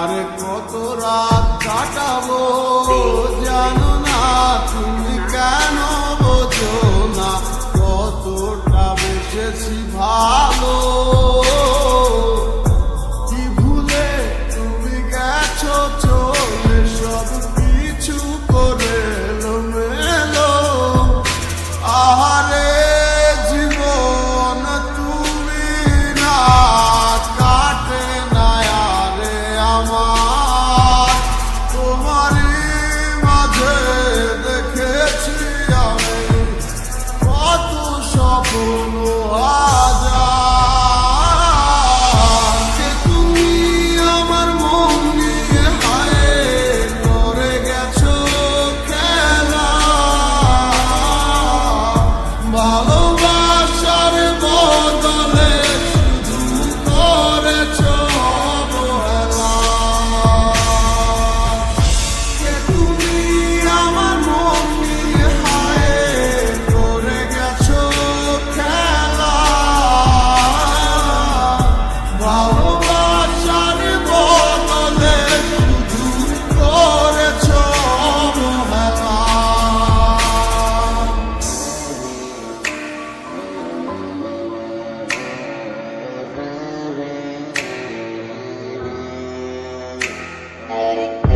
আরে কত রাত কাটাবো জানো না, তুমি কেন বোঝো না কতটা বেসেছি ভালো। কি ভুলে তুমি গেছো চলে, সব কিছু করে এলোমেলো। আহারে জীবন তুমি না কাটে না আরে আমার, তোমারই মাঝে দেখেছি আমি কত স্বপ্ন হাজার। যে তুমি আমার মন নিয়ে হায় করে গেছো খেলা, ভালোবাসার বদলে শুধু করেছো অবহেলা। যে তুমি আমার মন নিয়ে হায় করে গেছো খেলা, ভালোবাসার বদলে শুধু করেছো অবহেলা। Let it go.